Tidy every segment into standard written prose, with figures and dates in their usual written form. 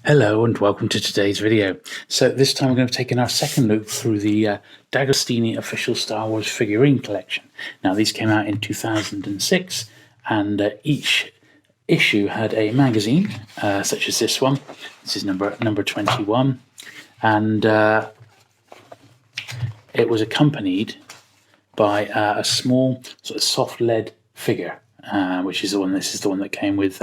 Hello and welcome to today's video. So this time we're going to be taking our second look through the DeAgostini official Star Wars figurine collection. Now these came out in 2006 and each issue had a magazine such as this one. This is number 21 and it was accompanied by a small sort of soft lead figure. Which is the one. This is the one that came with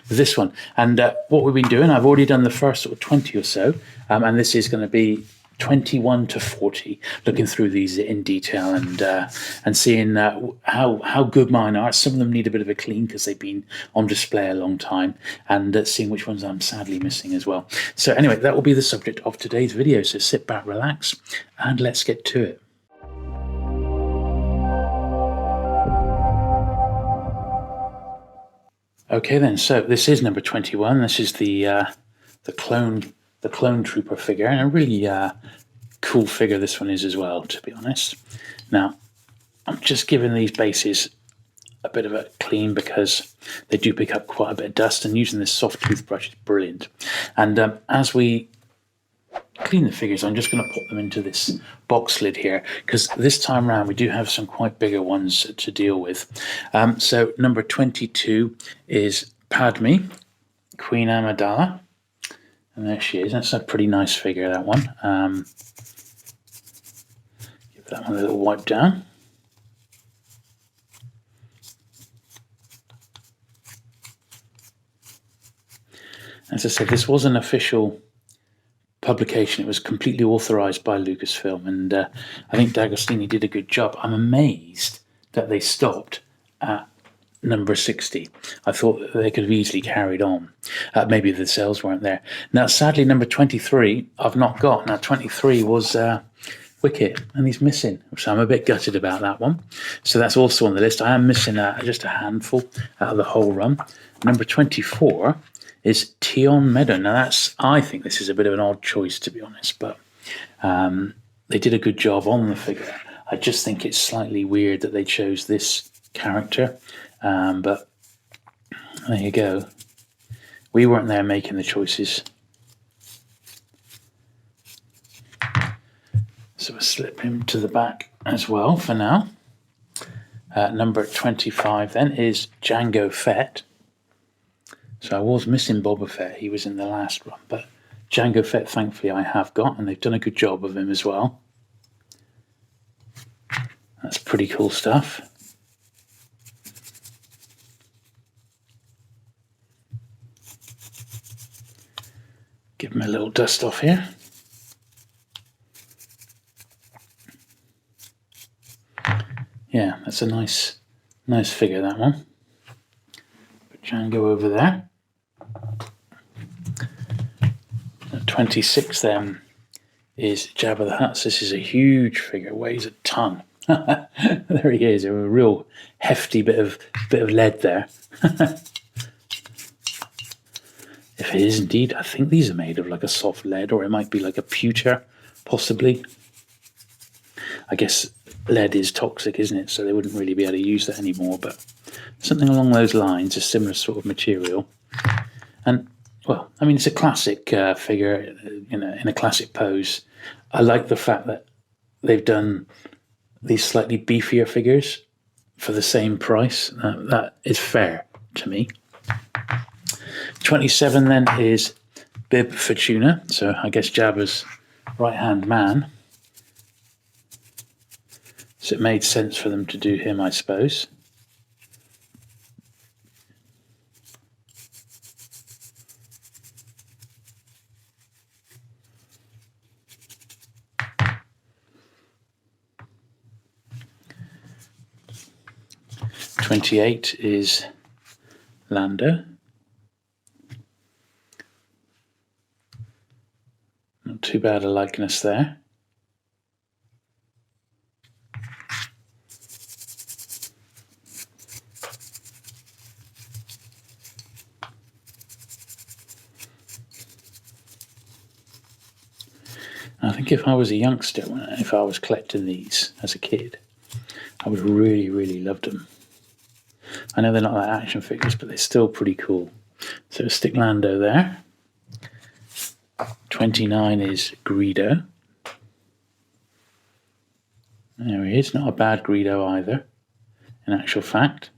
this one. And what we've been doing, I've already done the first sort of 20 or so, and this is going to be 21 to 40. Looking through these in detail and seeing how good mine are. Some of them need a bit of a clean because they've been on display a long time, and seeing which ones I'm sadly missing as well. So anyway, that will be the subject of today's video. So sit back, relax, and let's get to it. Okay then, so this is number 21. This is the clone trooper figure, and a really cool figure this one is as well, to be honest. Now, I'm just giving these bases a bit of a clean because they do pick up quite a bit of dust, and using this soft toothbrush is brilliant. And as we clean the figures, I'm just going to pop them into this box lid here because this time around we do have some quite bigger ones to deal with. So number 22 is Padme, Queen Amada, and there she is. That's a pretty nice figure, that one. Give that one a little wipe down. As I said, this was an official publication. It was completely authorized by Lucasfilm, and I think DeAgostini did a good job. I'm amazed that they stopped at number 60. I thought that they could have easily carried on. Maybe the sales weren't there. Now, sadly, number 23 I've not got. Now, 23 was Wicket, and he's missing, so I'm a bit gutted about that one. So that's also on the list. I am missing just a handful out of the whole run. Number 24 is Tion Meadow. Now I think this is a bit of an odd choice, to be honest, but they did a good job on the figure. I just think it's slightly weird that they chose this character, but there you go. We weren't there making the choices. So we'll slip him to the back as well for now. Number 25 then is Jango Fett. So I was missing Boba Fett. He was in the last run, but Jango Fett, thankfully, I have got, and they've done a good job of him as well. That's pretty cool stuff. Give him a little dust off here. Yeah, that's a nice figure, that one. Put Jango over there. 26 then is Jabba the Hutt. This is a huge figure, weighs a ton. There he is, a real hefty bit of lead there. If it is indeed, I think these are made of like a soft lead, or it might be like a pewter, possibly. I guess lead is toxic, isn't it? So they wouldn't really be able to use that anymore, but something along those lines, a similar sort of material. And well, I mean, it's a classic figure in a classic pose. I like the fact that they've done these slightly beefier figures for the same price. That is fair to me. 27 then is Bib Fortuna. So I guess Jabba's right-hand man. So it made sense for them to do him, I suppose. '28 is Lando. Not too bad a likeness there. I think if I was a youngster, if I was collecting these as a kid, I would really, really loved them. I know they're not like action figures, but they're still pretty cool. So stick Lando there. 29 is Greedo. There he is, not a bad Greedo either, in actual fact.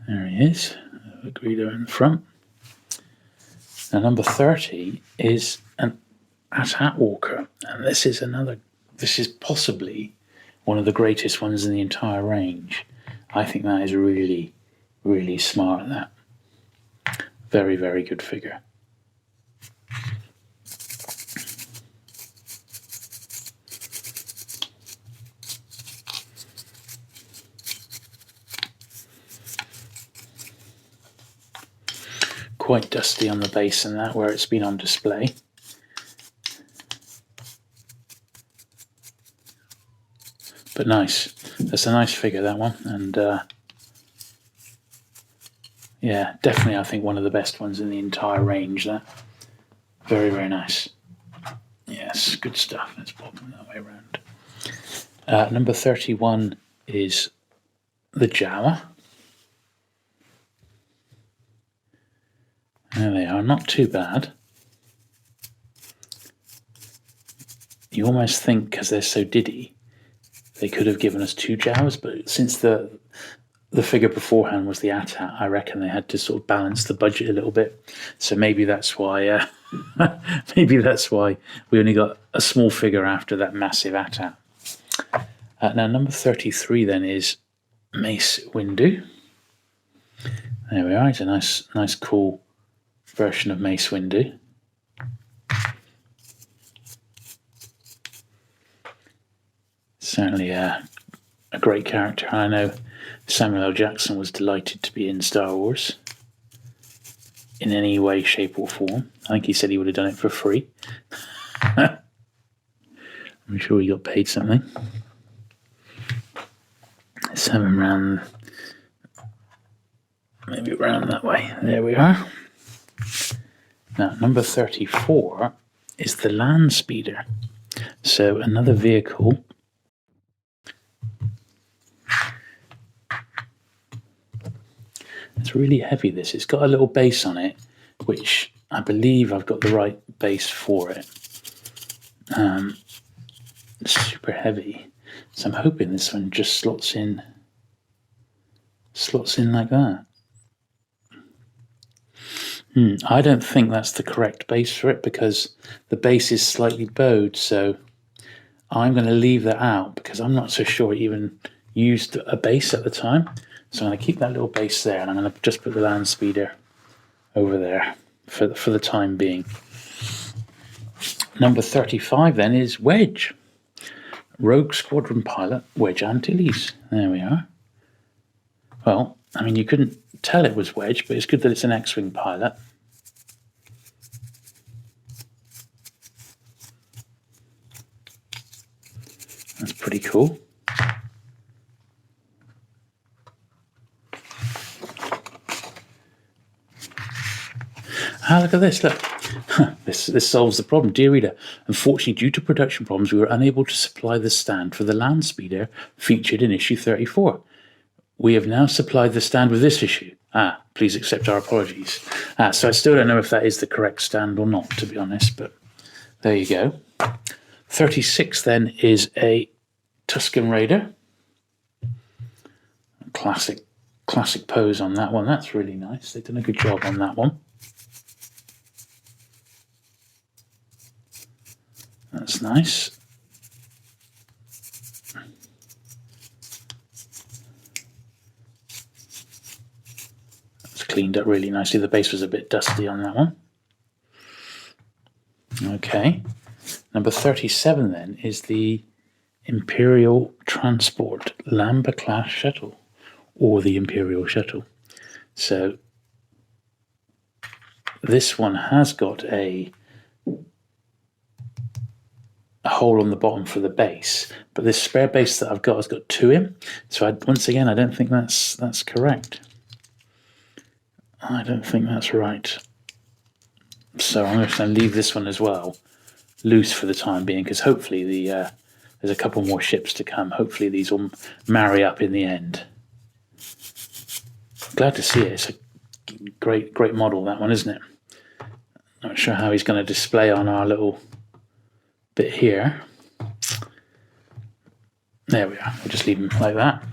There he is, Greedo in the front. Now number 30 is an AT-AT walker, and this is possibly one of the greatest ones in the entire range. I think that is really, really smart, that. Very, very good figure. Quite dusty on the base and that, where it's been on display. But nice. That's a nice figure, that one. And yeah, definitely I think one of the best ones in the entire range, that. Very, very nice. Yes, good stuff. Let's pop them that way around. Number 31 is the Jawa. There they are, not too bad. You almost think, because they're so diddy, they could have given us 2 Jawas, but since the figure beforehand was the AT-AT, I reckon they had to sort of balance the budget a little bit. So maybe that's why maybe that's why we only got a small figure after that massive AT-AT. Now number 33 then is Mace Windu. There we are. It's a nice cool version of Mace Windu. Certainly a great character. I know Samuel L. Jackson was delighted to be in Star Wars in any way, shape or form. I think he said he would have done it for free. I'm sure he got paid something. Let's have him round, maybe round that way. There we are. Now, number 34 is the Land Speeder. So another vehicle. It's really heavy, this. It's got a little base on it, which I believe I've got the right base for it. It's super heavy. So I'm hoping this one just slots in like that. I don't think that's the correct base for it, because the base is slightly bowed, so I'm going to leave that out because I'm not so sure it even used a base at the time. So I'm going to keep that little base there, and I'm going to just put the Land Speeder over there for the time being. Number 35 then is Wedge. Rogue Squadron Pilot, Wedge Antilles. There we are. Well, I mean, you couldn't tell it was Wedge, but it's good that it's an X-Wing pilot. That's pretty cool. Ah, look at this, look. This solves the problem. Dear reader, unfortunately, due to production problems, we were unable to supply the stand for the Land Speeder featured in issue 34. We have now supplied the stand with this issue. Please accept our apologies. So I still don't know if that is the correct stand or not, to be honest, but there you go. 36 then is a Tuscan Raider. Classic pose on that one. That's really nice. They've done a good job on that one. That's nice. It's cleaned up really nicely. The base was a bit dusty on that one. Okay. Number 37 then is the Imperial Transport Lambda class shuttle, or the Imperial Shuttle. So this one has got a hole on the bottom for the base, but this spare base that I've got has got 2 in. So once again, I don't think that's correct. I don't think that's right. So I'm just going to leave this one as well. loose for the time being, because hopefully there's a couple more ships to come. Hopefully these will marry up in the end. Glad to see it. It's a great model, that one, isn't it? Not sure how he's going to display on our little bit here. There we are. We'll just leave him like that.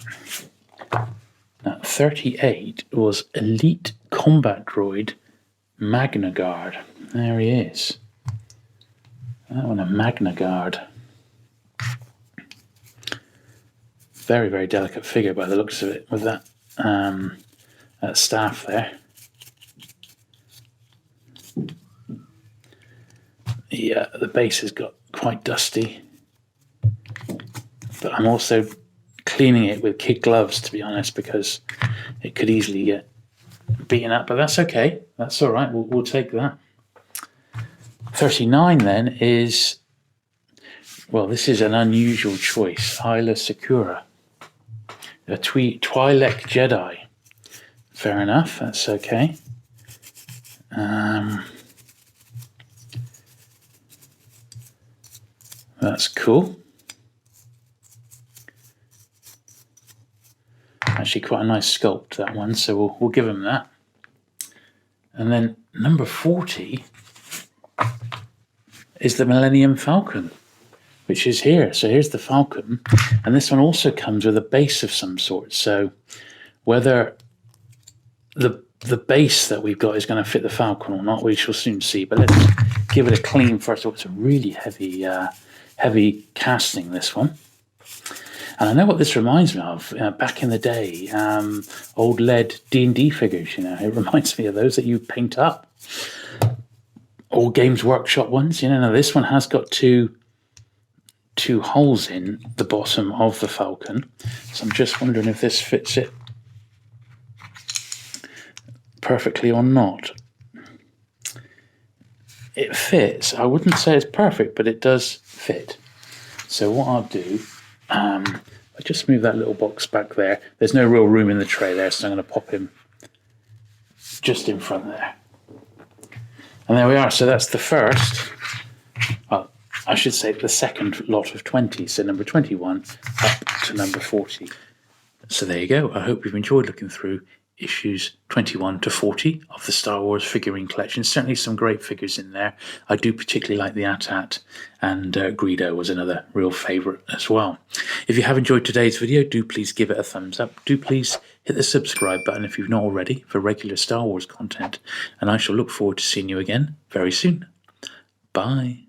Now, 38 was Elite Combat Droid Magna Guard. There he is. That one, a Magna Guard. Very, very delicate figure by the looks of it, with that staff there. Yeah, the base has got quite dusty, but I'm also cleaning it with kid gloves, to be honest, because it could easily get beaten up, but that's okay. That's all right. We'll take that. 39 then is, well, this is an unusual choice. Isla Sakura, a Twi'lek Jedi. Fair enough. That's okay. That's cool. Actually, quite a nice sculpt, that one, so we'll give him that. And then number 40 is the Millennium Falcon, which is here. So here's the Falcon, and this one also comes with a base of some sort. So whether the base that we've got is going to fit the Falcon or not, we shall soon see. But let's give it a clean first. Oh, it's a really heavy casting, this one. And I know what this reminds me of. Back in the day, old lead D&D figures, you know. It reminds me of those that you paint up. Old Games Workshop ones, you know. Now this one has got two holes in the bottom of the Falcon. So I'm just wondering if this fits it perfectly or not. It fits. I wouldn't say it's perfect, but it does fit. So what I'll do, I just move that little box back there. There's no real room in the tray there, so I'm going to pop him just in front there. And there we are. So that's the first, well, I should say the second lot of 20. So number 21 up to number 40. So there you go. I hope you've enjoyed looking through issues 21 to 40 of the Star Wars figurine collection. Certainly some great figures in there. I do particularly like the AT-AT, and Greedo was another real favourite as well. If you have enjoyed today's video, do please give it a thumbs up. Do please hit the subscribe button if you've not already for regular Star Wars content, and I shall look forward to seeing you again very soon. Bye.